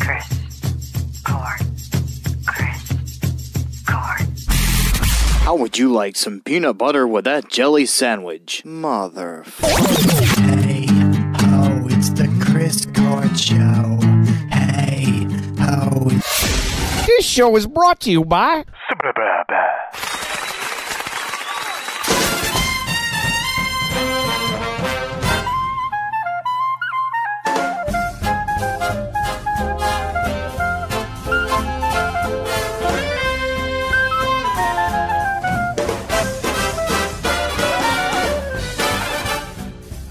How would you like some peanut butter with that jelly sandwich? Hey, it's the Chris Court Show. Hey, This show is brought to you by...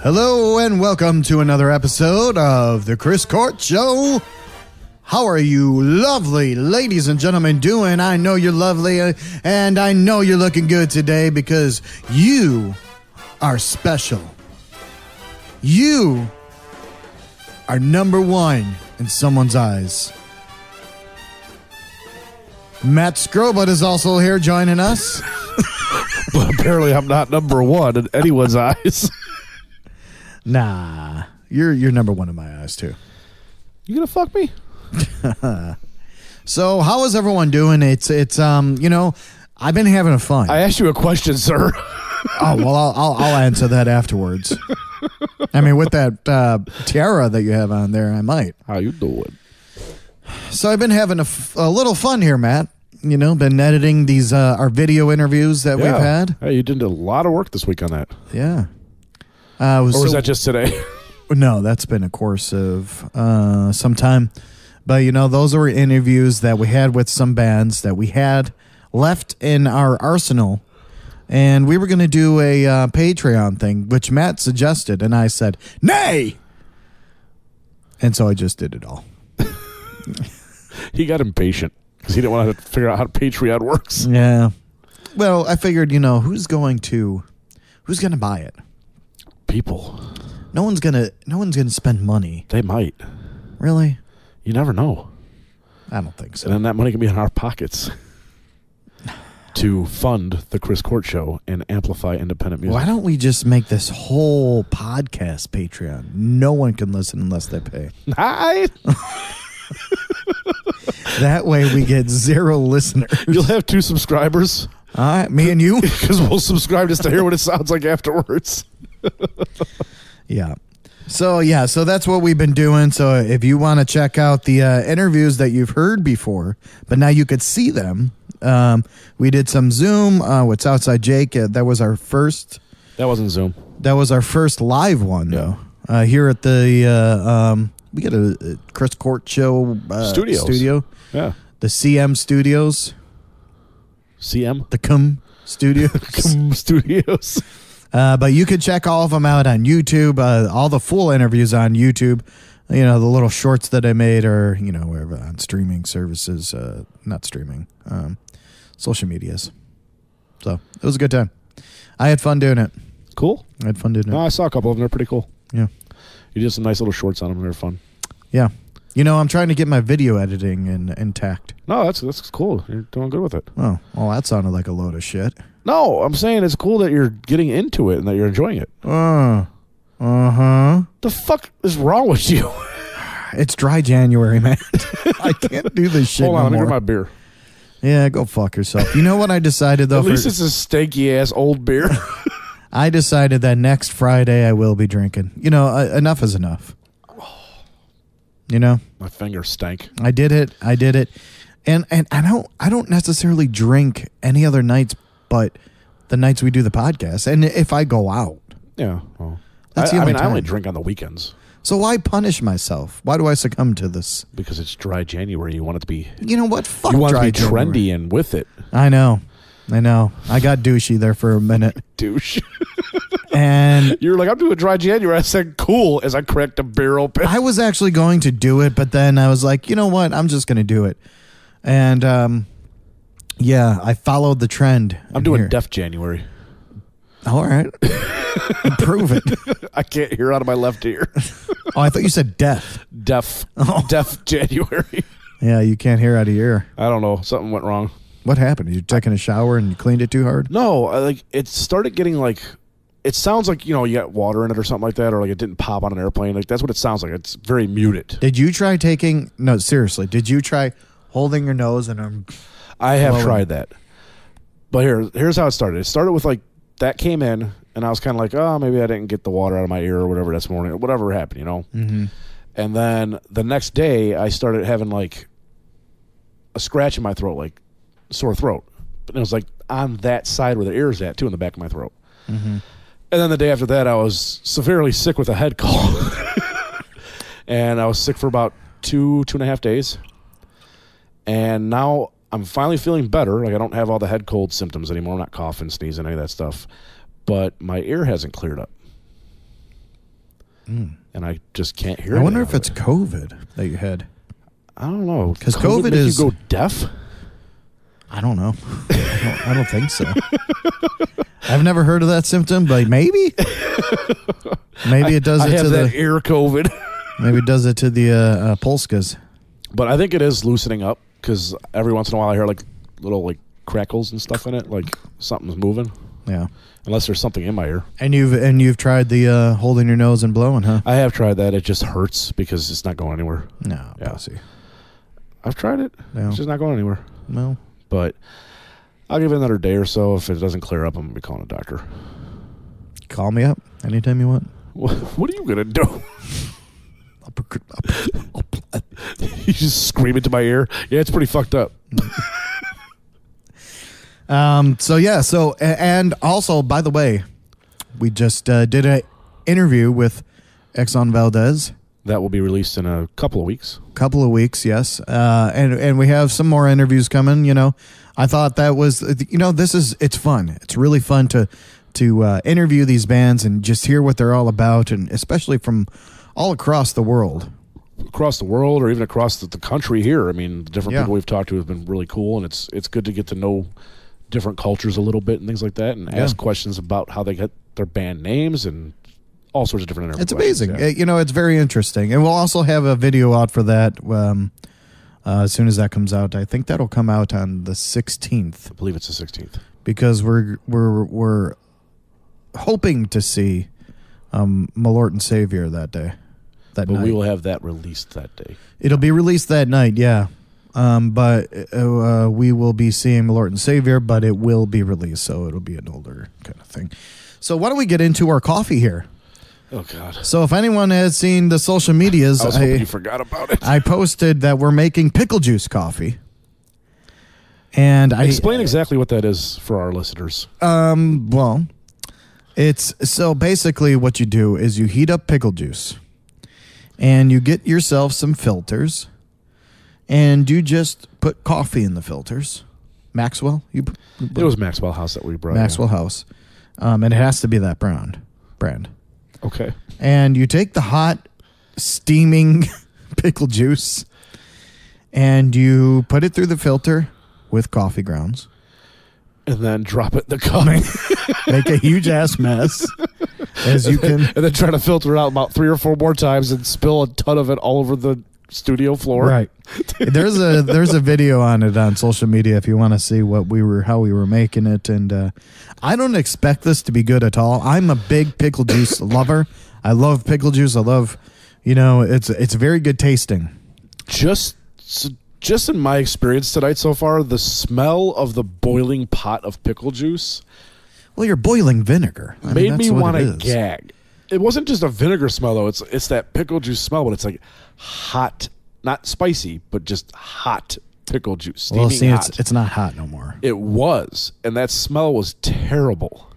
Hello and welcome to another episode of the Chris Court Show. How are you lovely ladies and gentlemen doing? I know you're lovely and I know you're looking good today because you are special. You are number one in someone's eyes. Matt Scrobut is also here joining us. But apparently I'm not number one in anyone's eyes. Nah, you're number one in my eyes too. You gonna fuck me? So how is everyone doing? It's you know, I've been having fun. I asked you a question, sir. Oh well, I'll answer that afterwards. I mean, with that tiara that you have on there, I might. How you doing? So I've been having a little fun here, Matt. You know, been editing these our video interviews that we've had. Hey, you did a lot of work this week on that. Yeah. Or was that just today? No, that's been a course of some time. But, you know, those were interviews that we had with some bands that we had left in our arsenal. And we were going to do a Patreon thing, which Matt suggested. And I said, nay! And so I just did it all. He got impatient because he didn't want to figure out how Patreon works. Yeah. Well, I figured, you know, who's going to buy it? People. No one's gonna spend money. They might. Really? You never know. I don't think so. And then that money can be in our pockets to fund the Chris Court Show and amplify independent music. Why don't we just make this whole podcast Patreon? No one can listen unless they pay. Hi. That way we get 0 listeners. You'll have 2 subscribers. All right, me and you. Because we'll subscribe just to hear what it sounds like afterwards. Yeah. So that's what we've been doing. So if you want to check out the interviews that you've heard before, but now you could see them, we did some Zoom. What's Outside Jake? That was our first. That wasn't Zoom. That was our first live one, though. Here at the, we got a Chris Court Show studio. Yeah. The CM Studios. CM? The CM Studios. CM Studios. But you could check all of them out on YouTube. All the full interviews on YouTube. You know, the little shorts that I made are, you know, wherever on streaming services, not streaming, social medias. So it was a good time. I had fun doing it. Cool. I had fun doing it. No, I saw a couple of them. They're pretty cool. Yeah. You did some nice little shorts on them. They're fun. Yeah. You know, I'm trying to get my video editing intact. No, that's cool. You're doing good with it. Oh, well, that sounded like a load of shit. No, I'm saying it's cool that you're getting into it and that you're enjoying it. Uh-huh. The fuck is wrong with you? It's dry January, man. I can't do this shit Hold on, no let me more. get my beer. Yeah, go fuck yourself. You know what I decided, though? At least it's a stanky-ass old beer. I decided that next Friday I will be drinking. You know, enough is enough. You know? My fingers stank. I did it. And I don't necessarily drink any other nights but the nights we do the podcast. And if I go out. Yeah. Well, That's the only time. I only drink on the weekends. So why punish myself? Why do I succumb to this? Because it's dry January. You want it to be... You know what? Fuck you want dry it to be January. trendy and with it. I know. I got douchey there for a minute. Douche. And you're like, I'm doing dry January. I said, cool, as I cracked a beer open. I was actually going to do it, but then I was like, you know what? I'm just going to do it. And, yeah, I followed the trend. I'm doing Deaf January. All right. Prove it. I can't hear out of my left ear. Oh, I thought you said deaf. Deaf. Oh. Deaf January. Yeah, you can't hear out of your ear. I don't know. Something went wrong. What happened? You taking a shower and you cleaned it too hard? No, it started getting like it sounds like, you got water in it or something like that, or like it didn't pop on an airplane. Like that's what it sounds like. It's very muted. Did you try no, seriously, did you try holding your nose and I have tried that. But here's how it started. It started with like that came in, and I was kind of like, oh, maybe I didn't get the water out of my ear or whatever this morning, or whatever happened, Mm-hmm. And then the next day, I started having like a scratch in my throat, like sore throat. But it was like on that side where the ear is at, too, in the back of my throat. Mm-hmm. And then the day after that, I was severely sick with a head cold. And I was sick for about 2.5 days. And now I'm finally feeling better. Like I don't have all the head cold symptoms anymore. I'm not coughing, sneezing, any of that stuff. But my ear hasn't cleared up. And I just can't hear it. I wonder if it's COVID that you had. I don't know. Because COVID is... you go deaf? I don't know. I don't think so. I've never heard of that symptom, but maybe. Maybe it does I it have to that the ear COVID. Maybe it does it to the Polskas. But I think it is loosening up because every once in a while I hear like little like crackles and stuff in it, like something's moving. Yeah. Unless there's something in my ear. And you've tried the holding your nose and blowing, huh? I have tried that. It just hurts because it's not going anywhere. No, yeah. pussy. I've tried it. No. It's just not going anywhere. No. But I'll give it another day or so. If it doesn't clear up, I'm going to be calling a doctor. Call me up anytime you want. What are you going to do? You just scream into my ear? Yeah, it's pretty fucked up. And also, by the way, we just did an interview with Exxon Valdez. That will be released in a couple of weeks. Yes. And we have some more interviews coming, I thought that was, it's fun. It's really fun to interview these bands and just hear what they're all about, and especially from all across the world. Across the world, or even across the country here. I mean, the different Yeah. people we've talked to have been really cool, and it's good to get to know different cultures a little bit and things like that, and ask questions about how they get their band names and all sorts of different interviews. It's amazing. Yeah. It's very interesting. And we'll also have a video out for that as soon as that comes out. I think that'll come out on the 16th. I believe it's the 16th. Because we're hoping to see Malort and Savior that day. But we will have that released that day. It'll be released that night, yeah. But we will be seeing Malort and Savior, but it will be released, so it'll be an older kind of thing. So why don't we get into our coffee here? Oh, God. So if anyone has seen the social medias, I was hoping you forgot about it. I posted that we're making pickle juice coffee. And Explain exactly what that is for our listeners. Well, it's so basically what you do is you heat up pickle juice and you get yourself some filters and you just put coffee in the filters. Maxwell? It was Maxwell House that we brought. Maxwell House. And it has to be that brand. Okay. And you take the hot, steaming pickle juice and you put it through the filter with coffee grounds. And then drop it in the cup. Make a huge ass mess. As you can. And then try to filter it out about 3 or 4 more times and spill a ton of it all over the studio floor. Right. There's a video on it on social media if you want to see how we were making it. And I don't expect this to be good at all. I'm a big pickle juice lover. I love pickle juice. I love, it's very good tasting. Just in my experience tonight so far, the smell of the boiling pot of pickle juice. Well, you're boiling vinegar. Made me want to gag. It wasn't just a vinegar smell, though. It's that pickle juice smell, but it's like hot, not spicy, but just hot pickle juice. Well, see, hot. it's not hot no more. It was, and that smell was terrible.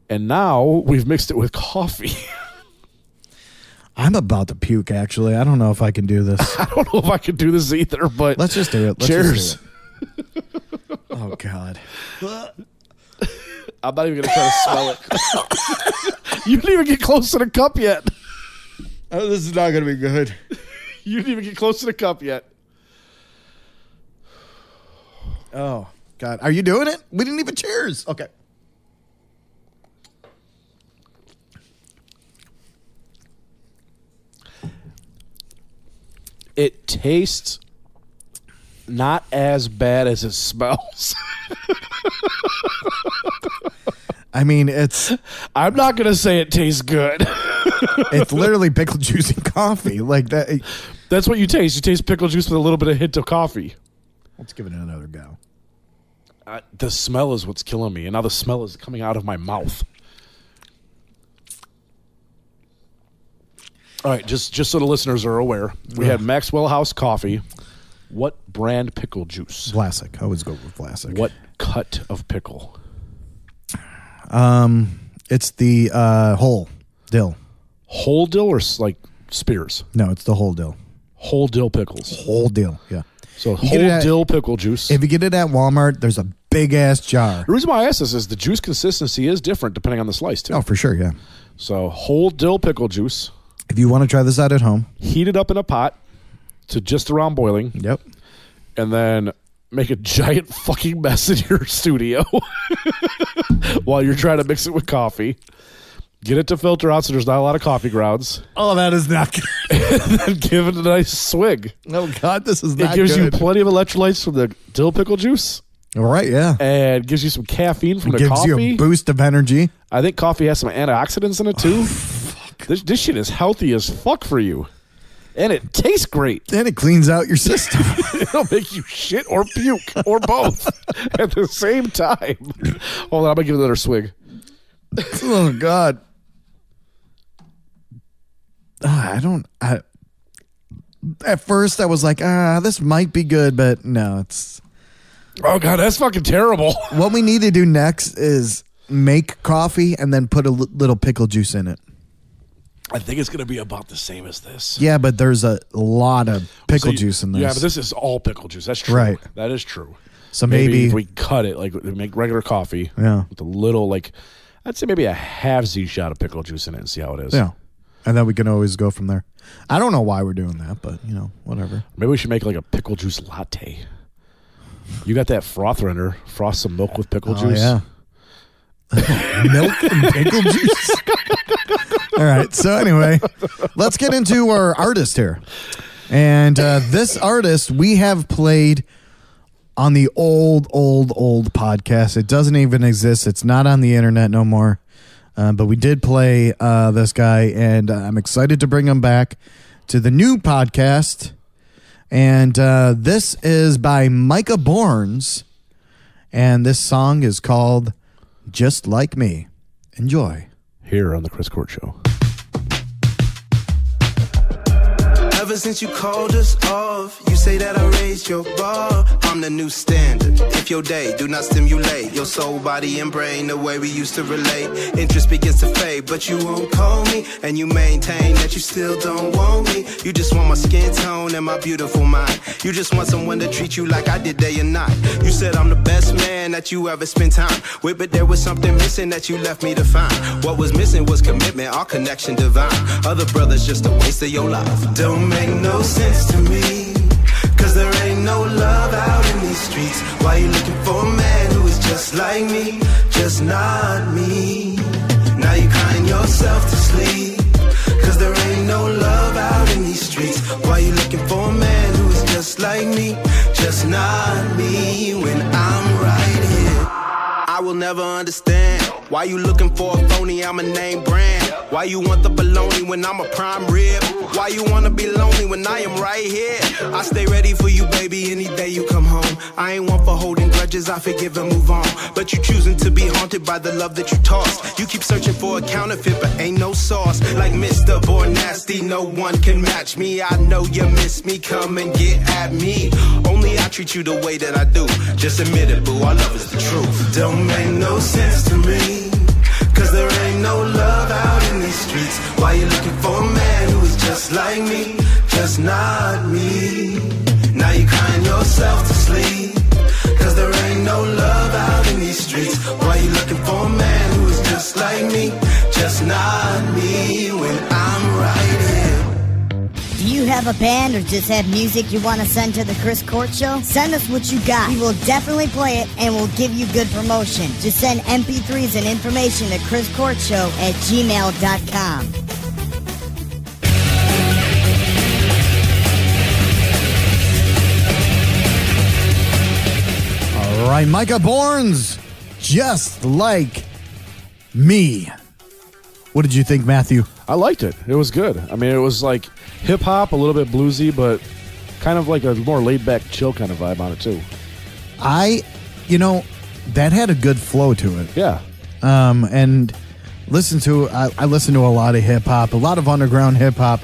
And now we've mixed it with coffee. I'm about to puke, actually. I don't know if I can do this. I don't know if I can do this either, but let's just do it. Cheers. Oh, God. I'm not even going to try to smell it. You didn't even get close to the cup yet. Oh, this is not going to be good. You didn't even get close to the cup yet. Oh, God. Are you doing it? We didn't even cheers. Okay. It tastes not as bad as it smells. I mean, it's I'm not going to say it tastes good. it's literally pickle juice and coffee. Like that. That's what you taste. You taste pickle juice with a little bit of hint of coffee. Let's give it another go. The smell is what's killing me, and now the smell is coming out of my mouth. All right, just so the listeners are aware, we had Maxwell House coffee. What brand pickle juice? Vlasic. I always go with Vlasic. What cut of pickle? It's the whole dill. Whole dill or like Spears? No, it's the whole dill. Whole dill pickles. Whole dill, yeah. So whole dill pickle juice. If you get it at Walmart, there's a big-ass jar. The reason why I ask this is the juice consistency is different depending on the slice, too. Oh, for sure, yeah. So whole dill pickle juice. If you want to try this out at home. Heat it up in a pot to just around boiling. Yep. And then make a giant fucking mess in your studio while you're trying to mix it with coffee. Get it to filter out so there's not a lot of coffee grounds. Oh, that is not good. And then give it a nice swig. Oh, God, this is not good. It gives good. you plenty of electrolytes from the dill pickle juice. All right, yeah. And gives you some caffeine from the gives coffee. You a boost of energy. I think coffee has some antioxidants in it, too. Oh, fuck. This shit is healthy as fuck for you. And it tastes great. And it cleans out your system. It'll make you shit or puke or both at the same time. Hold on, I'm going to give it another swig. Oh, God. At first, I was like, this might be good, but no, it's... Oh, God, that's fucking terrible. What we need to do next is make coffee and then put a little pickle juice in it. I think it's going to be about the same as this. Yeah, but there's a lot of pickle juice in this. Yeah, but this is all pickle juice. That's true. Right. That is true. So maybe if we cut it, like make regular coffee with a little, like, I'd say maybe a half-Z shot of pickle juice in it and see how it is. Yeah. And then we can always go from there. I don't know why we're doing that, but, whatever. Maybe we should make like a pickle juice latte. You got that froth render. Frost some milk with pickle juice. Yeah. Milk and pickle juice? All right. So anyway, let's get into our artist here. And this artist we have played on the old podcast. It doesn't even exist. It's not on the internet no more. But we did play this guy, and I'm excited to bring him back to the new podcast. And this is by Micah Bournes, and this song is called Just Like Me. Enjoy. Here on the Chris Court Show. Ever since you called us off, you say that I raised your bar. I'm the new standard. If your day do not stimulate your soul, body, and brain the way we used to relate, interest begins to fade, but you won't call me, and you maintain that you still don't want me. You just want my skin tone and my beautiful mind. You just want someone to treat you like I did day and night. You said I'm the best man that you ever spent time with, but there was something missing that you left me to find. What was missing was commitment, our connection divine. Other brothers just a waste of your life. Don't make no sense to me, cause there ain't no love out in these streets. Why you looking for a man who is just like me, just not me? Now you crying yourself to sleep, cause there ain't no love out in these streets. Why you looking for a man who is just like me, just not me, when I'm right here? I will never understand why you looking for a phony, I'm a name brand. Why you want the baloney when I'm a prime rib? Why you wanna be lonely when I am right here? I stay ready for you, baby, any day you come home. I ain't one for holding grudges, I forgive and move on. But you choosing to be haunted by the love that you tossed. You keep searching for a counterfeit, but ain't no sauce. Like Mr. Boy Nasty, no one can match me. I know you miss me, come and get at me. Only I treat you the way that I do. Just admit it, boo, our love is the truth. Don't make no sense to me, cause there ain't no love out in these streets. Why you looking for a man who is just like me, just not me? Now you crying yourself to sleep, cause there ain't no love out in these streets. Why you looking for a man who is just like me, just not me, when I'm right here? Do you have a band or just have music you want to send to the Chris Court Show? Send us what you got. We will definitely play it and we'll give you good promotion. Just send MP3s and information to chriscourtshow@gmail.com. All right, Micah Bournes, Just Like Me. What did you think, Matthew? I liked it. It was good. I mean, it was like hip hop, a little bit bluesy, but kind of like a more laid back, chill kind of vibe on it too. That had a good flow to it. Yeah. And I listen to a lot of hip hop, a lot of underground hip hop,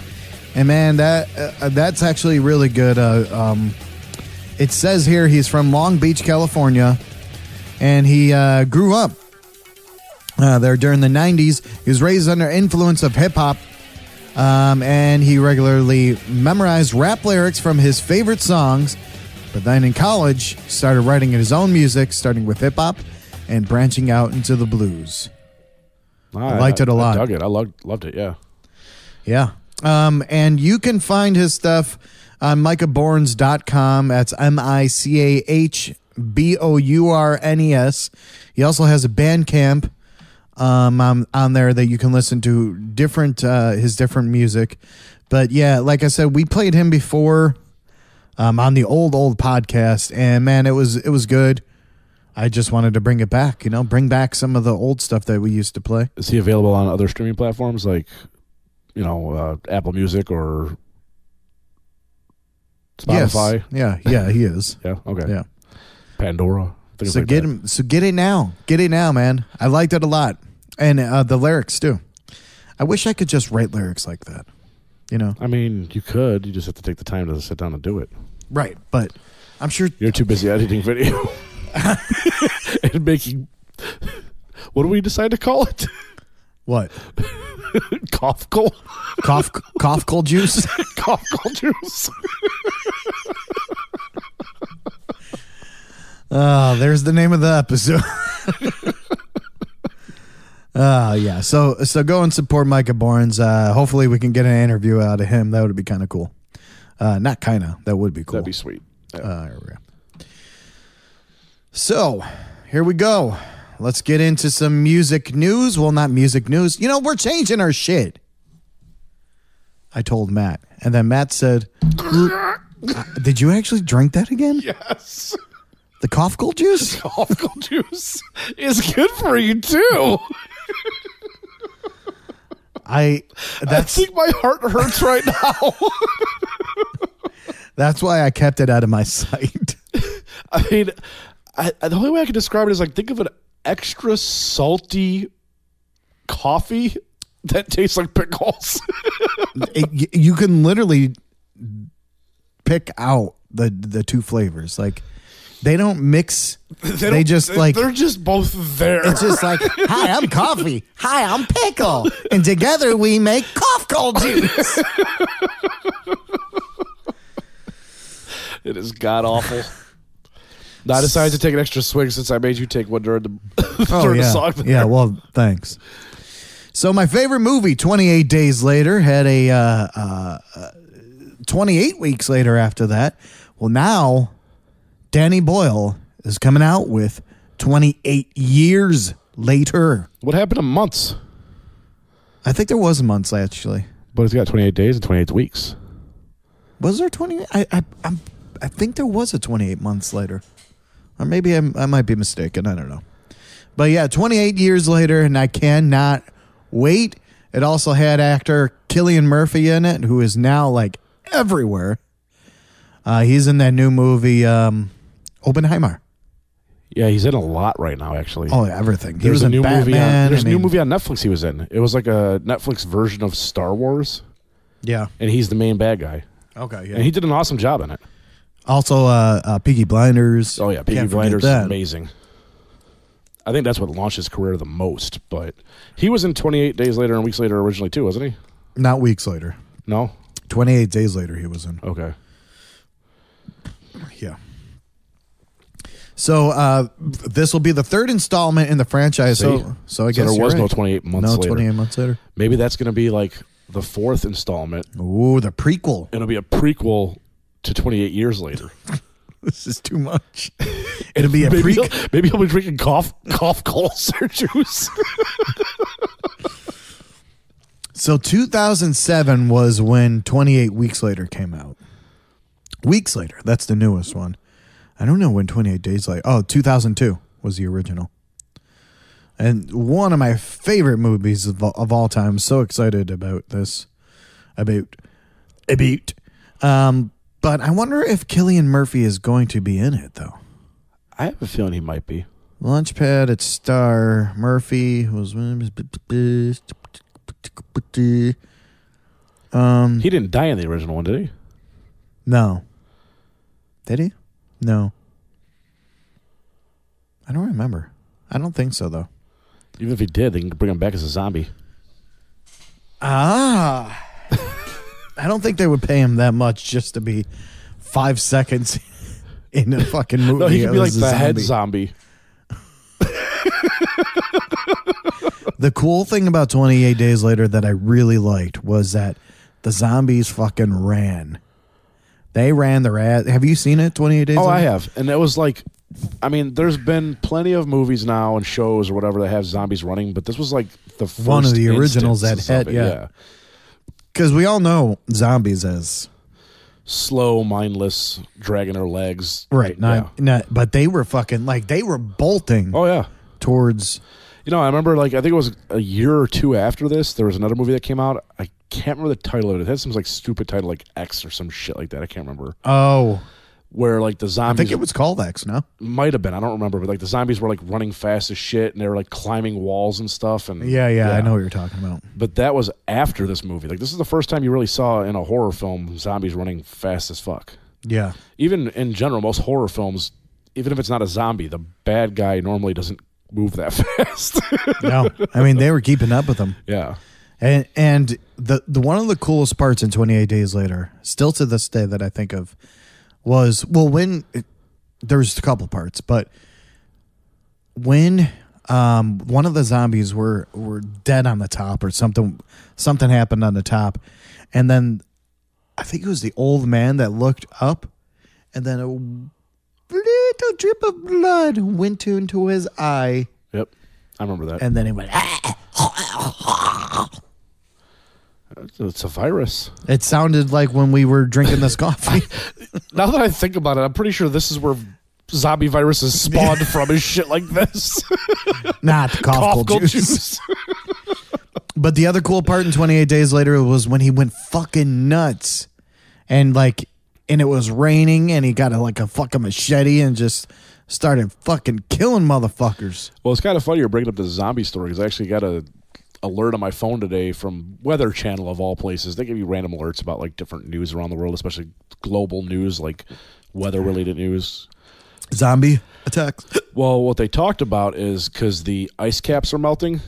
and man, that's actually really good. It says here he's from Long Beach, California, and he grew up there during the 90s. He was raised under influence of hip hop, and he regularly memorized rap lyrics from his favorite songs. But then in college, started writing his own music, starting with hip hop and branching out into the blues. I liked it a lot. I dug it. I loved it. Yeah. Yeah. And you can find his stuff on MicahBournes.com. That's MICAHBOURNES. He also has a Bandcamp on there that you can listen to his different music. But yeah, like I said, we played him before on the old podcast, and man, it was good. I just wanted to bring it back, bring back some of the old stuff that we used to play. Is he available on other streaming platforms like, Apple Music or Spotify? Yes. Yeah, he is. Yeah. Okay. Yeah. Pandora. So get him. So get it now. Get it now, man. I liked it a lot, and the lyrics too. I wish I could just write lyrics like that. I mean, you could. You just have to take the time to sit down and do it. Right, but I'm sure you're too busy editing video and making. What do we decide to call it? What? Coff-Ckle? Coff-Ckle Juice? Coff-Ckle Juice. There's the name of the episode. Yeah. So go and support Micah Bournes. Hopefully we can get an interview out of him. That would be kind of cool. Not kind of. That would be cool. That'd be sweet. Yeah. Here we go. So here we go. Let's get into some music news. Well, not music news. We're changing our shit. I told Matt. And then Matt said, did you actually drink that again? Yes. The Coff-Ckle Juice? Coff-Ckle Juice is good for you, too. I think my heart hurts right now. That's why I kept it out of my sight. I mean, the only way I can describe it is like, think of an extra salty coffee that tastes like pickles. You can literally pick out the two flavors. Like, they don't mix. They're just both there. It's just like, hi, I'm coffee. Hi, I'm pickle. And together we make Coff-Ckle Juice. It is god awful. Now, I decided to take an extra swig since I made you take one during the song. There. Yeah, well, thanks. So my favorite movie, 28 Days Later, had a 28 weeks later after that. Well, now Danny Boyle is coming out with 28 years later. What happened to months? I think there was months, actually. But it's got 28 days and 28 weeks. Was there 28? I think there was a 28 months later. Or maybe I might be mistaken. I don't know. But yeah, 28 years later, and I cannot wait. It also had actor Cillian Murphy in it, who is now like everywhere. He's in that new movie, Oppenheimer. Yeah, he's in a lot right now, actually. Oh, everything. He There's was a in new Batman. There's a new movie on Netflix he was in. It was like a Netflix version of Star Wars. Yeah. And he's the main bad guy. Okay, yeah. And he did an awesome job in it. Also, Peaky Blinders. Oh, yeah. Peaky Blinders is amazing. I think that's what launched his career the most. But he was in 28 Days Later and Weeks Later originally, too, wasn't he? Not Weeks Later. No? 28 Days Later he was in. Okay. Yeah. So this will be the third installment in the franchise. So I guess there was no right. 28 months later. 28 months later. Maybe that's going to be like the fourth installment. Ooh, the prequel. It'll be a prequel to 28 years later. This is too much. It'll be a prequel. Maybe he'll be drinking Coff-Ckle Juice. So 2007 was when 28 Weeks Later came out. Weeks Later, that's the newest one. I don't know when 28 Days Later. Oh, 2002 was the original. And one of my favorite movies of all time. So excited about this. But I wonder if Cillian Murphy is going to be in it, though. I have a feeling he might be. Launchpad, its star Murphy was. He didn't die in the original one, did he? No. Did he? No. I don't remember. I don't think so, though. Even if he did, they can bring him back as a zombie. Ah. I don't think they would pay him that much just to be 5 seconds in a fucking movie. No, he could be like the head zombie. zombie. The cool thing about 28 Days Later that I really liked was that the zombies fucking ran. They ran their ass. Have you seen it, 28 Days Later? I have. And it was like, I mean, there's been plenty of movies now and shows or whatever that have zombies running, but this was like the first one of the originals that instance of hit, it, yeah. Because we all know zombies as slow, mindless, dragging their legs. right. But they were fucking like they were bolting. Oh yeah. Towards. You know, I remember like I think it was a year or two after this. There was another movie that came out. I can't remember the title of it. It had some like stupid title like X or some shit like that. I can't remember. Oh. Where like the zombies, I think it was called X. No, might have been. I don't remember. But like the zombies were like running fast as shit, and they were like climbing walls and stuff. And yeah, I know what you're talking about. But that was after this movie. Like this is the first time you really saw in a horror film zombies running fast as fuck. Yeah. Even in general, most horror films, even if it's not a zombie, the bad guy normally doesn't move that fast. No, I mean they were keeping up with them. Yeah. And the one of the coolest parts in 28 Days Later, still to this day that I think of, was there's a couple parts, but when one of the zombies were dead on the top or something happened on the top, and then I think it was the old man that looked up, and then a little drip of blood went into his eye. Yep, I remember that. And then he went. It's a virus. It sounded like when we were drinking this coffee. Now that I think about it, I'm pretty sure this is where zombie viruses spawned from is shit like this. Not the Coff-Ckle juice. But the other cool part in 28 Days Later was when he went fucking nuts. And it was raining and he got a fucking machete and just started fucking killing motherfuckers. Well, it's kind of funny you're bringing up the zombie story because I actually got a alert on my phone today from Weather Channel of all places. They give you random alerts about like different news around the world, especially global news, like weather-related news. Zombie attacks. Well, what they talked about is because the ice caps are melting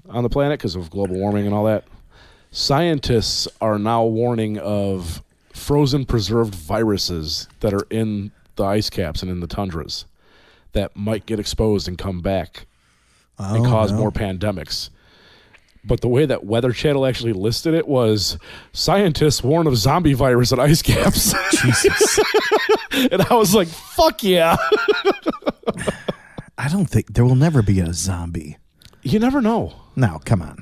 on the planet because of global warming and all that, scientists are now warning of frozen preserved viruses that are in the ice caps and in the tundras that might get exposed and come back and cause more pandemics. But the way that Weather Channel actually listed it was scientists warn of zombie virus in ice caps. Jesus. And I was like, fuck yeah. I don't think there will never be a zombie. You never know. No, come on.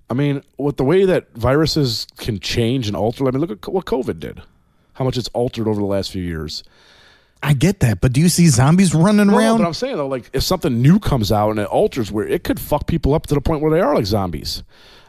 I mean, with the way that viruses can change and alter, I mean, look at what COVID did. How much it's altered over the last few years. I get that, but do you see zombies running around? But I'm saying, though, like, if something new comes out and it alters where it could fuck people up to the point where they are like zombies.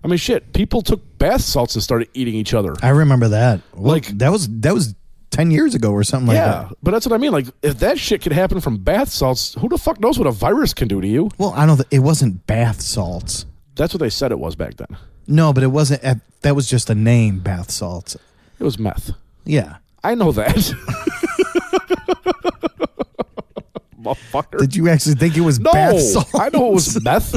I mean, shit, people took bath salts and started eating each other. I remember that. Like, that was 10 years ago or something like that. Yeah, but that's what I mean. Like, if that shit could happen from bath salts, who the fuck knows what a virus can do to you? Well, I don't. It wasn't bath salts. That's what they said it was back then. No, but it wasn't. That was just a name, bath salts. It was meth. Yeah. I know that. Motherfucker. Did you actually think it was bath salts? I know it was meth.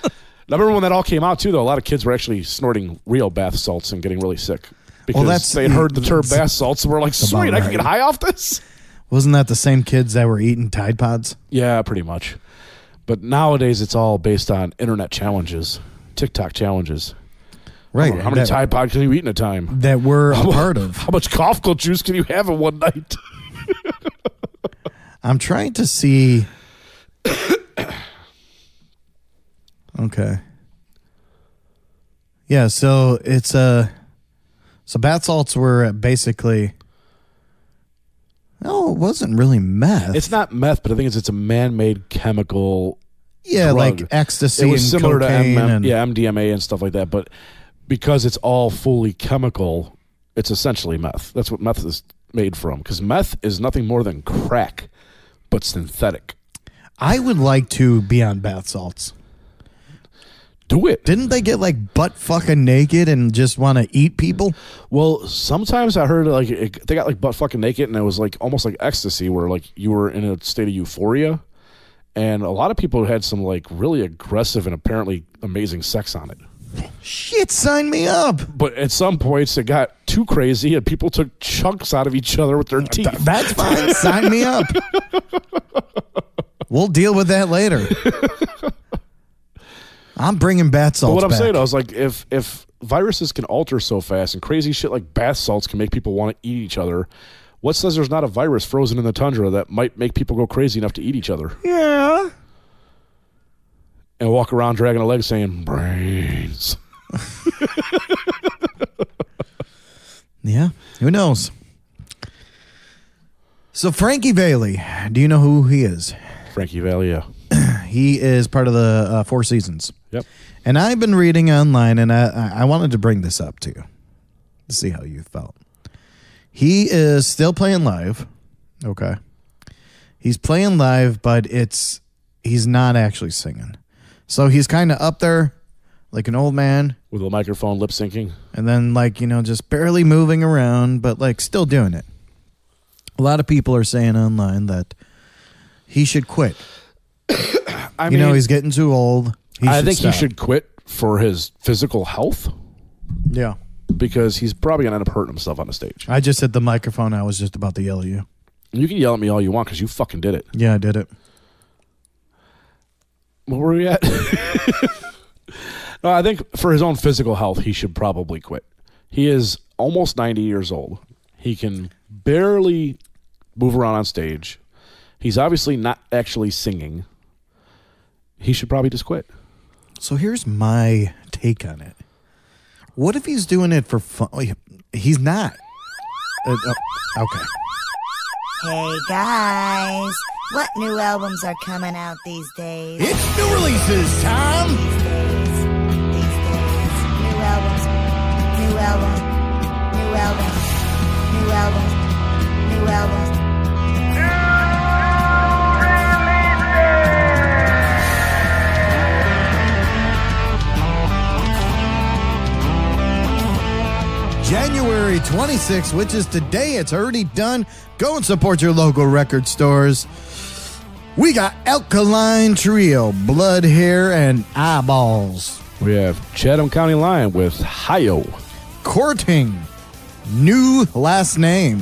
I remember when that all came out, too, though. A lot of kids were actually snorting real bath salts and getting really sick. Because they had heard the term bath salts and were like, sweet, I can get high off this. Wasn't that the same kids that were eating Tide Pods? Yeah, pretty much. But nowadays, it's all based on internet challenges, TikTok challenges. Right. How many Tide Pods can you eat in a time? That we're a part of. How much Coff-Ckle Juice can you have in one night? I'm trying to see. Okay. Yeah, so it's so bath salts were basically. No, it wasn't really meth. It's not meth, but I think it's a man-made chemical. Yeah, drug. like ecstasy It was and similar to cocaine and MDMA and stuff like that, but because it's all fully chemical, it's essentially meth. That's what meth is made from, because meth is nothing more than crack, but synthetic. I would like to be on bath salts. Do it. Didn't they get like butt fucking naked and just want to eat people? Well, sometimes I heard like they got like butt fucking naked, and it was like almost like ecstasy, where like you were in a state of euphoria, and a lot of people had some like really aggressive and apparently amazing sex on it. Shit, sign me up. But at some points, it got too crazy, and people took chunks out of each other with their teeth. That's fine. Sign me up. We'll deal with that later. I'm bringing bath salts. But what I'm back. saying, I was like, if viruses can alter so fast and crazy shit like bath salts can make people want to eat each other, what says there's not a virus frozen in the tundra that might make people go crazy enough to eat each other? Yeah. And walk around dragging a leg saying, brains. Yeah. Who knows? So Frankie Valli, do you know who he is? Frankie Valli, yeah. He is part of the Four Seasons. Yep. And I've been reading online, and I wanted to bring this up to you to see how you felt. He is still playing live. Okay. He's playing live, but he's not actually singing. So he's kind of up there like an old man. With a microphone lip syncing. And then just barely moving around, but still doing it. A lot of people are saying online he should quit. I mean, he's getting too old. I think he should quit for his physical health. Yeah. Because he's probably going to end up hurting himself on the stage. I just hit the microphone. I was just about to yell at you. You can yell at me all you want because you fucking did it. Yeah, I did it. Where were we at? No, I think for his own physical health, he should probably quit. He is almost 90 years old. He can barely move around on stage. He's obviously not actually singing. He should probably just quit. So here's my take on it. What if he's doing it for fun? He's not. Okay. Hey guys, what new albums are coming out these days? It's new releases time. These days. New albums. New albums. New albums. New albums. New albums. January 26th, which is today. It's already done. Go and support your local record stores. We got Alkaline Trio, Blood, Hair, and Eyeballs. We have Chatham County Line with Hio. Courting, new last name.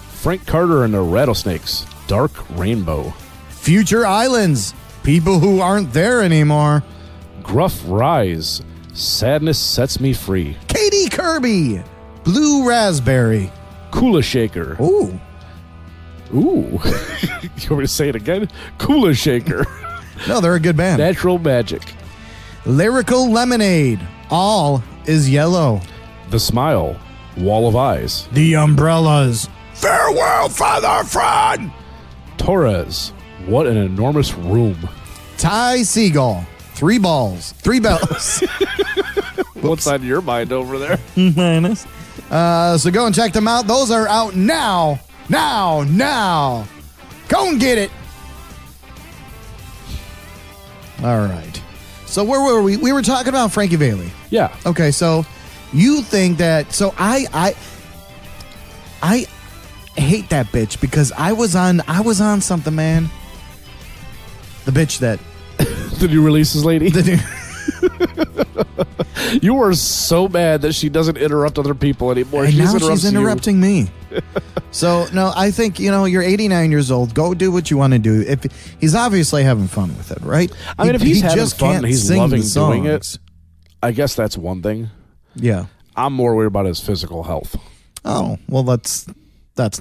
Frank Carter and the Rattlesnakes, Dark Rainbow. Future Islands, people who aren't there anymore. Gruff Rise, Sadness Sets Me Free. Katie Kirby, Blue Raspberry. Kula Shaker. Ooh. Ooh. You want me to say it again? Kula Shaker. No, they're a good band. Natural Magic. Lyrical Lemonade, All is Yellow. The Smile, Wall of Eyes. The Umbrellas, Farewell, Father Friend. Torres, What an Enormous Room. Ty Seagull, 3 balls, 3 bells. What's on your mind over there? Minus. So go and check them out. Those are out now. Now. Go and get it. All right. So where were we? We were talking about Frankie Valli. Yeah. Okay, so you think that? So I hate that bitch because I was on something, man. The bitch that The new releases lady. the new, You were so mad that she doesn't interrupt other people anymore. and now interrupts she's interrupting me. So no, I think you're 89 years old. Go do what you want to do. If he's obviously having fun with it, right? I mean, if he's having just fun can't and he's sing loving the doing songs. it, I guess that's one thing. Yeah. I'm more worried about his physical health. Oh well, that's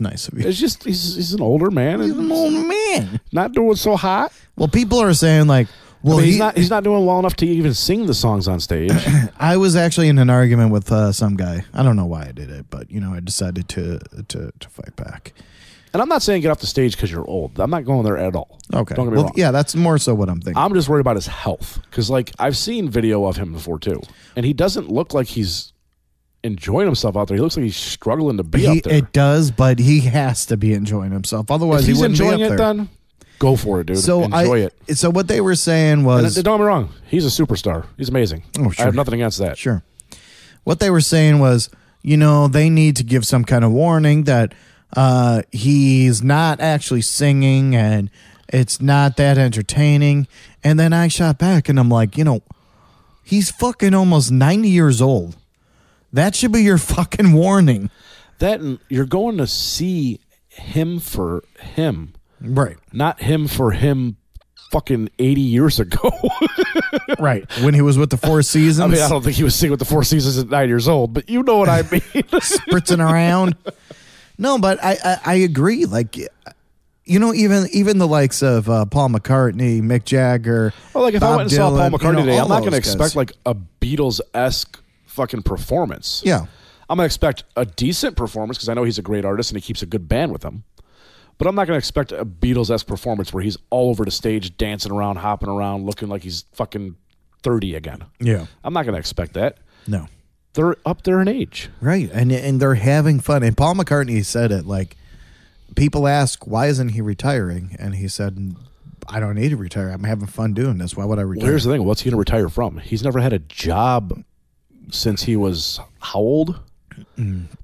nice of you. It's just he's an older man. He's And an old man. not doing so hot. Well, people are saying like, well, I mean, he's not doing well enough to even sing the songs on stage. I was actually in an argument with some guy. I don't know why I did it, but I decided to fight back. And I'm not saying get off the stage because you're old. I'm not going there at all. Okay. Don't get me Well, wrong. yeah, that's more so what I'm thinking. I'm just worried about his health because, like, I've seen video of him before too, and he doesn't look like he's enjoying himself out there. He looks like he's struggling to be up there. It does, but he has to be enjoying himself. Otherwise, If he he's wouldn't enjoying be up it, there. then go for it, dude. So enjoy it. So what they were saying was, And don't get me wrong, he's a superstar. He's amazing. Oh, sure. I have nothing against that. sure. What they were saying was, they need to give some kind of warning that he's not actually singing and it's not that entertaining. And then I shot back and I'm like, he's fucking almost 90 years old. That should be your fucking warning. That and you're going to see him for him, Right. not him for him. Fucking 80 years ago. Right. When he was with the Four Seasons. I mean, I don't think he was singing with the Four Seasons at 9 years old, but you know what I mean. Spritzing around. No, but I agree. Like, even the likes of Paul McCartney, Mick Jagger. Well, like if I Bob went and saw Paul Dylan, McCartney today, I'm all not going to those guys. expect like a Beatles-esque fucking performance. Yeah. I'm going to expect a decent performance because I know he's a great artist and he keeps a good band with him. But I'm not going to expect a Beatles-esque performance where he's all over the stage, dancing around, hopping around, looking like he's fucking 30 again. Yeah. I'm not going to expect that. No. They're up there in age. Right. And they're having fun. And Paul McCartney said it, like, people ask, why isn't he retiring? And he said, I don't need to retire. I'm having fun doing this. Why would I retire? Well, here's the thing. What's he going to retire from? He's never had a job since he was how old?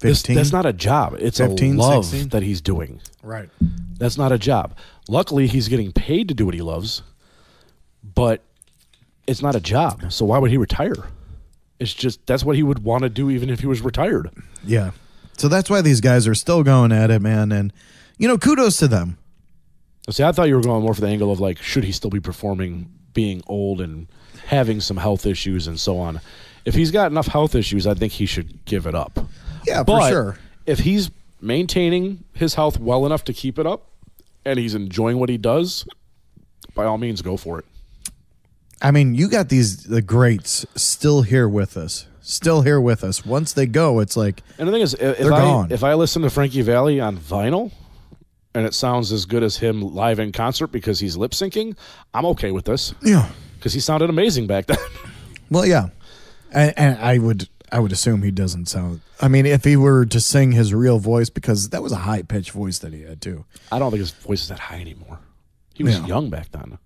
15? That's not a job. It's 15, a love 16? that he's doing. Right. That's not a job. Luckily, he's getting paid to do what he loves, but it's not a job. So why would he retire? It's just that's what he would want to do even if he was retired. Yeah. So that's why these guys are still going at it, man. And, kudos to them. See, I thought you were going more for the angle of like, should he still be performing being old and having some health issues and so on? If he's got enough health issues, I think he should give it up. Yeah, But for sure. if he's maintaining his health well enough to keep it up and he's enjoying what he does, by all means, go for it. I mean, you got the greats still here with us. Once they go, it's like, And the thing is, They're gone. if I listen to Frankie Valli on vinyl and it sounds as good as him live in concert because he's lip syncing, I'm okay with this yeah. because he sounded amazing back then. Well, yeah. And I would assume he doesn't sound. I mean, if he were to sing his real voice, because that was a high pitched voice that he had too. I don't think his voice is that high anymore. He was Yeah. young back then.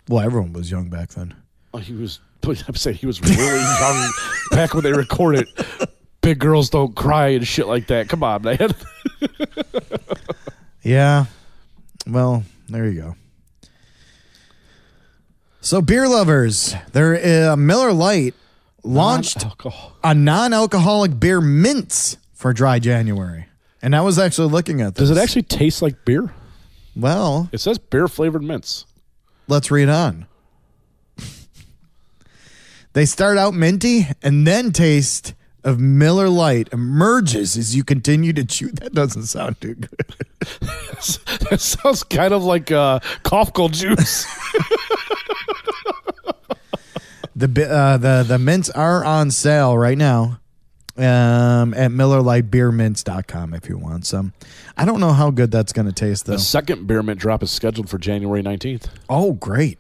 Well, everyone was young back then. Oh, he was. I'm saying he was really young back when they recorded "Big Girls Don't Cry" and shit like that. Come on, man. Yeah. Well, there you go. So, beer lovers, Miller Lite launched Non-alcohol. a non-alcoholic beer mints for dry January. And I was actually looking at this. Does it actually taste like beer? Well, It says beer flavored mints. let's read on. They start out minty and then taste of Miller Lite emerges as you continue to chew. That doesn't sound too good. That sounds kind of like Coff-Ckle Juice. The mints are on sale right now at MillerLiteBeerMints.com if you want some. I don't know how good that's going to taste, though. The second beer mint drop is scheduled for January 19th. Oh, great.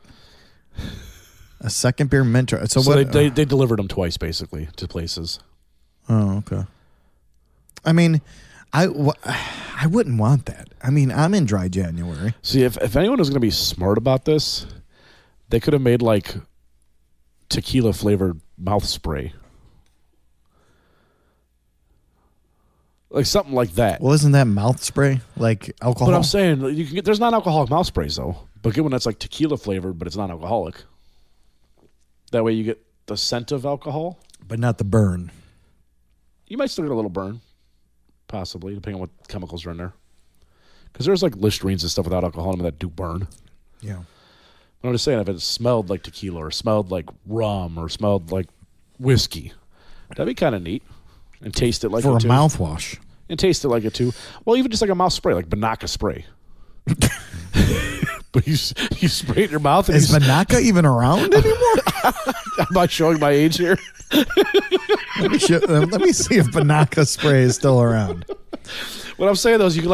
A second beer mint. So what? They delivered them twice, basically, to places. Oh, okay. I mean, I wouldn't want that. I mean, I'm in dry January. See, if anyone was going to be smart about this, they could have made, like, tequila-flavored mouth spray. Like, something like that. Well, isn't that mouth spray like alcohol? But I'm saying, you can get, there's non-alcoholic mouth sprays, though. But get one that's, like, tequila-flavored, but it's non-alcoholic. That way you get the scent of alcohol. But not the burn. You might still get a little burn, possibly, depending on what chemicals are in there. Because there's, like, Listerines and stuff without alcohol in them that do burn. Yeah. But I'm just saying, if it smelled like tequila or smelled like rum or smelled like whiskey, that'd be kind of neat. And taste it like For it a too. mouthwash. And taste it like it too. Well, even just like a mouth spray, like Binaca spray. But you spray it in your mouth. And Is Binaca even around anymore? I'm not showing my age here. Let me see if Binaca spray is still around. What I'm saying though is you can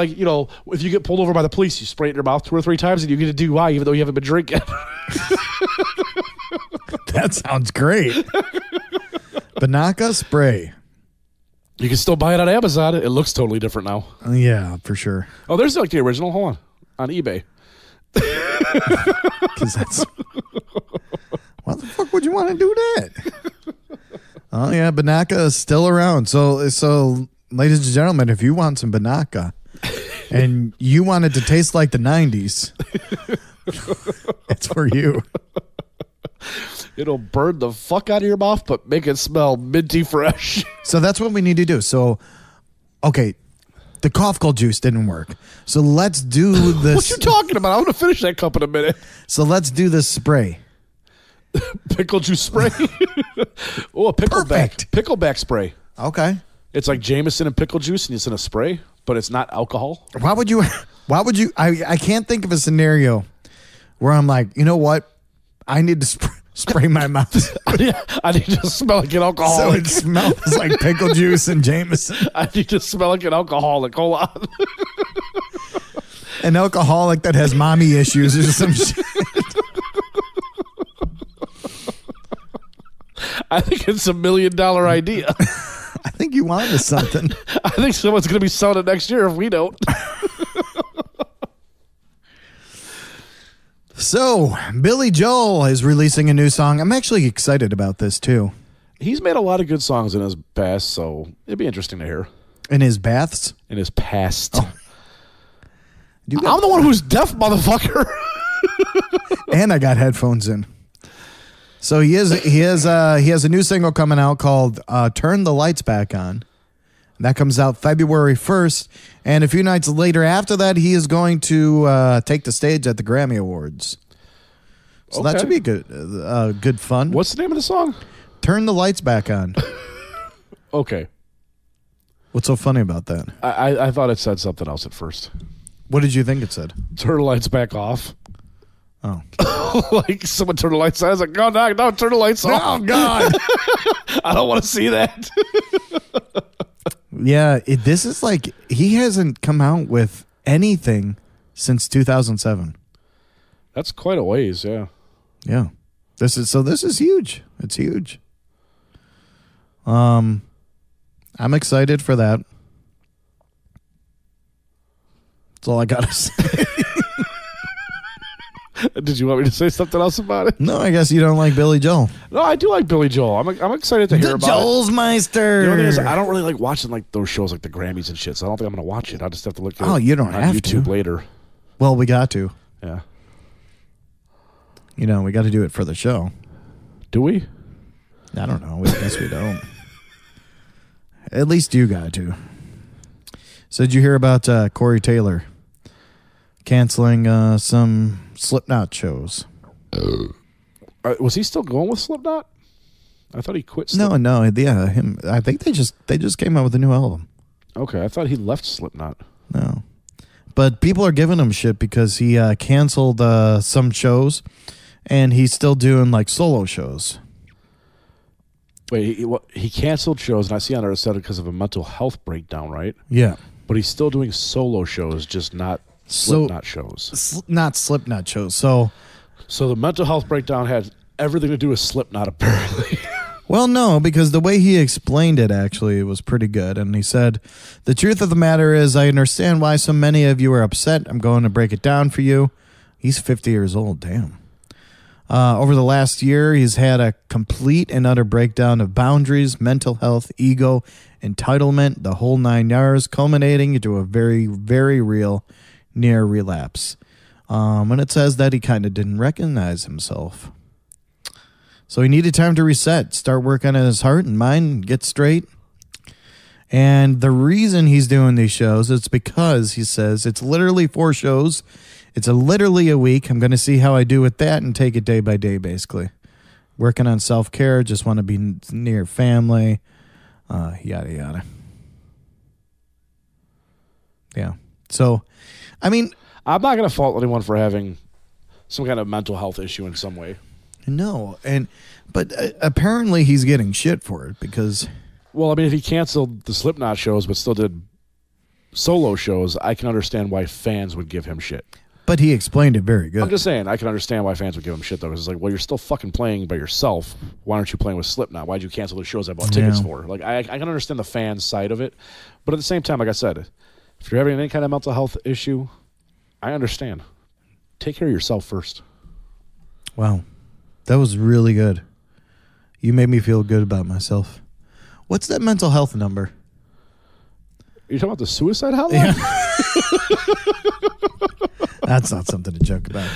if you get pulled over by the police, you spray it in your mouth 2 or 3 times and you get a DUI even though you haven't been drinking. That sounds great. Binaca spray. You can still buy it on Amazon. It looks totally different now. Yeah, for sure. Oh, there's like the original. Hold on eBay. Because that's... Why the fuck would you want to do that? Oh, yeah, Binaca is still around. So, ladies and gentlemen, if you want some Binaca and you want it to taste like the 90s, it's for you. It'll burn the fuck out of your mouth, but make it smell minty fresh. So that's what we need to do. So, okay, the Coff-Ckle Juice didn't work. So let's do this. What you talking about? I'm going to finish that cup in a minute. So let's do this spray. Pickle juice spray. Oh, a pickleback spray. Okay. It's like Jameson and pickle juice, and it's in a spray, but it's not alcohol. Why would you? I can't think of a scenario where I'm like, you know what? I need to spray my mouth. I need to smell like an alcoholic. So it smells like pickle juice and Jameson. I need to smell like an alcoholic. Hold on. An alcoholic that has mommy issues or some shit. I think it's $1 million idea. I think you wanted something. I think someone's going to be selling it next year if we don't. So, Billy Joel is releasing a new song. I'm actually excited about this, too. He's made a lot of good songs in his past, so it'd be interesting to hear. In his baths? In his past. Oh. I'm the one who's deaf, motherfucker. And I got headphones in. So he has a new single coming out called "Turn the Lights Back On." That comes out February 1st, and a few nights later after that, he is going to take the stage at the Grammy Awards. So that should be good fun. What's the name of the song? "Turn the Lights Back On." Okay. What's so funny about that? I thought it said something else at first. What did you think it said? Turn the lights back off. Oh. Like someone turned the lights on. I was like, no, turn the lights off. Oh, God. I don't want to see that. Yeah, this is like, he hasn't come out with anything since 2007. That's quite a ways, yeah. Yeah. This is huge. It's huge. I'm excited for that. That's all I gotta say. Did you want me to say something else about it? No, I guess you don't like Billy Joel. No, I do like Billy Joel. I'm excited to hear about Joel's it. Meister. The only thing is, I don't really like watching like those shows like the Grammys and shit, so I don't think I'm going to watch it. I just have to look at it you don't on have YouTube to. later. Well, we got to. Yeah. You know, we got to do it for the show. Do we? I don't know. I guess we don't. At least you got to. So did you hear about Corey Taylor canceling some Slipknot shows? Was he still going with Slipknot? I thought he quit. No, yeah, him. I think they just came out with a new album. Okay, I thought he left Slipknot. No, but people are giving him shit because he canceled some shows, and he's still doing like solo shows. Wait, he canceled shows, and I see on there it said because of a mental health breakdown, right? Yeah, but he's still doing solo shows, just not Slipknot shows. Not Slipknot shows. So the mental health breakdown had everything to do with Slipknot, apparently. Well, no, because the way he explained it actually was pretty good. And he said, "The truth of the matter is I understand why so many of you are upset. I'm going to break it down for you." He's 50 years old. Damn. Over the last year, he's had a complete and utter breakdown of boundaries, mental health, ego, entitlement, the whole 9 yards, culminating into a very, very real near relapse. And it says that he kind of didn't recognize himself. So he needed time to reset, start working on his heart and mind, get straight. And the reason he's doing these shows is because he says it's literally 4 shows. It's literally a week. I'm going to see how I do with that and take it day by day, basically. Working on self-care, just want to be near family, yada, yada. Yeah. So, I mean, I'm not going to fault anyone for having some kind of mental health issue in some way. No, but apparently he's getting shit for it because... Well, I mean, if he canceled the Slipknot shows but still did solo shows, I can understand why fans would give him shit. But he explained it very good. I'm just saying, I can understand why fans would give him shit, though. Because it's like, well, you're still fucking playing by yourself. Why aren't you playing with Slipknot? Why'd you cancel the shows I bought tickets for? Like, I can understand the fan side of it. But at the same time, like I said, if you're having any kind of mental health issue, I understand. Take care of yourself first. Wow. That was really good. You made me feel good about myself. What's that mental health number? Are you talking about the suicide hotline? That's not something to joke about.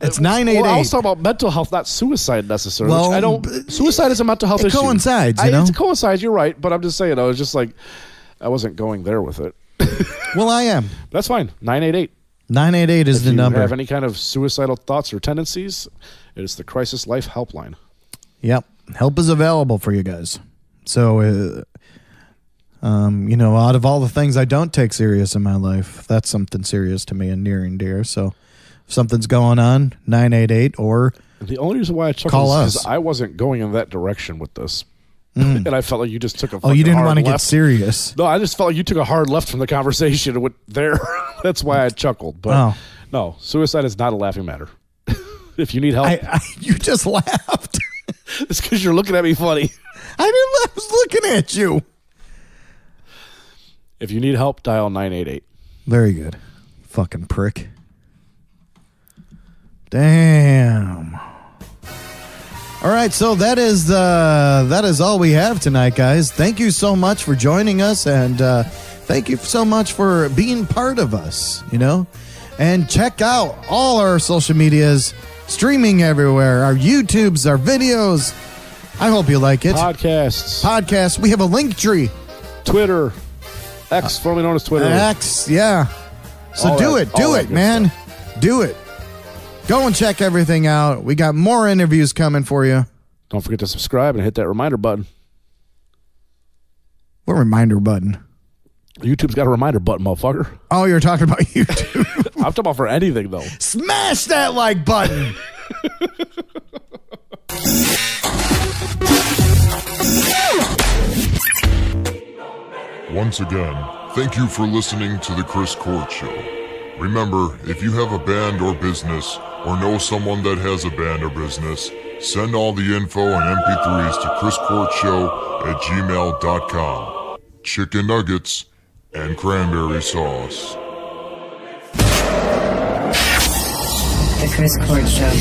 It's 988. Well, I was talking about mental health, not suicide necessarily. Well, I don't. Suicide is a mental health issue. It coincides, you know? It coincides, you're right. But I'm just saying, I was just like, I wasn't going there with it. Well, I am. That's fine. 988. 988 is the number. If you have any kind of suicidal thoughts or tendencies, it is the Crisis Life Helpline. Yep. Help is available for you guys. So, you know, out of all the things I don't take serious in my life, that's something serious to me and near and dear. So, if something's going on, 988 or the only reason why I chuckled is because I wasn't going in that direction with this. And I felt like you just took a you didn't want to left. get serious. No, I just felt like you took a hard left from the conversation and went there. That's why I chuckled. But no, suicide is not a laughing matter. If you need help. You just laughed. It's because you're looking at me funny. I was looking at you. If you need help, dial 988. Very good. Fucking prick. Damn. All right, so that is all we have tonight, guys. Thank you so much for joining us, and thank you so much for being part of us, you know. And check out all our social medias, streaming everywhere, our YouTubes, our videos. I hope you like it. Podcasts. We have a link tree. Twitter. X, formerly known as Twitter. X, yeah. So do it, man. Stuff. Do it. Go and check everything out. We got more interviews coming for you. Don't forget to subscribe and hit that reminder button. What reminder button? YouTube's got a reminder button, motherfucker. Oh, you're talking about YouTube. I'm talking about for anything, though. Smash that like button. Once again, thank you for listening to The Chris Court Show. Remember, if you have a band or business, or know someone that has a band or business, send all the info and MP3s to chriscourtshow@gmail.com. Chicken nuggets and cranberry sauce. The Chris Court Show.